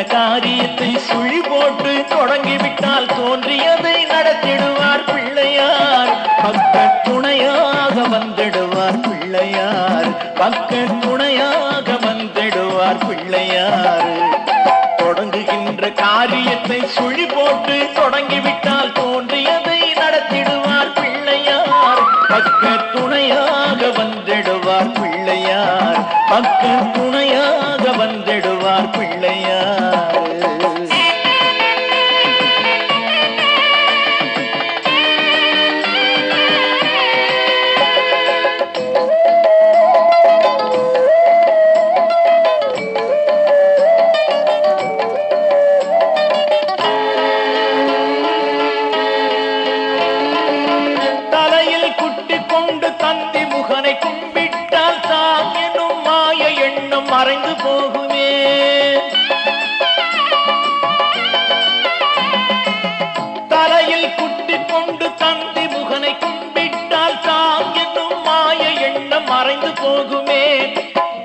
காரியத்தை சுழி போட்டு தொடங்கிவிட்டால் தோன்றியதை நடத்திடுவார் பிள்ளையார். பக்க துணையாக வந்திடுவார் பிள்ளையார். பக்க துணையாக வந்திடுவார் பிள்ளையார். தொடங்குகின்ற காரியத்தை சுழி போட்டு தொடங்கிவிட்டால் தோன்றியதை நடத்திடுவார் பிள்ளையார். பக்க துணையாக வந்திடுவார் பிள்ளையார். பக்க துணையாக வந்திடுவார் பிள்ளையார். தலையில் குட்டி கொண்டு தந்தி முகனை கும்பிட்டால் தான் எனும் மாய எண்ணம் மறைந்து போகுமே. தலையில் குட்டி கொண்டு தந்தி முகனை கும்பிட்டால் தான் எனும் மாய எண்ணம் மறைந்து போகுமே.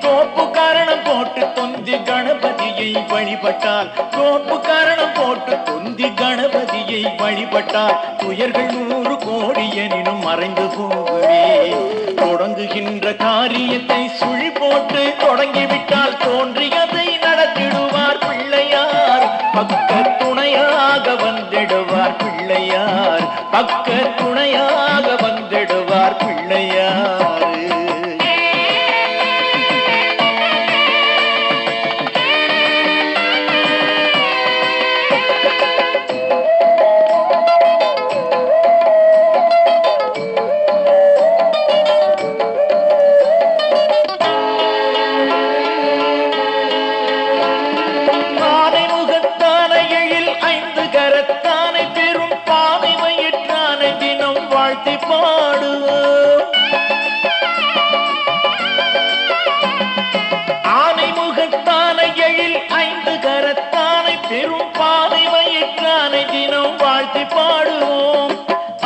தோப்பு காரணம் போட்டு தொந்தி கணபதியை வழிபட்டால், தோப்பு காரணம் போட்டு தொந்தி கணபதியை வழிபட்டால் துயர்கள் 100 கோடி எனினும் மறைந்து போகுமே. தொடங்குகின்ற காரியத்தை சுழி போட்டு தொடங்கிவிட்டால் தோன்றியதை நடத்திடுவார் பிள்ளையார். பக்க துணையாக வந்திடுவார் பிள்ளையார். பக்க துணையாக வந்திடுவார் பிள்ளையார். கரத்தானை பெரும் பாதை வயிற்றானை தினம் வாழ்த்தி பாடுவோம். ஆனை முகத்தானை எழில் 5 கரத்தானை பெரும் பாதை வயிற்றானை தினம் வாழ்த்தி பாடுவோம்.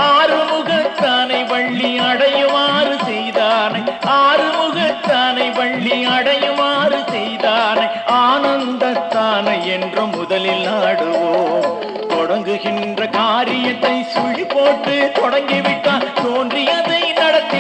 6 முகத்தானை வள்ளி அடையுமாறு செய்தானை, 6 முகத்தானை வள்ளி அடையுமாறு செய்தானை ஆனந்தத்தானை என்ற முதலில் ஆடுவோம். தொடங்குகின்ற காரியத்தை சுழி போட்டு தொடங்கிவிட்டால் தோன்றியதை நடத்தி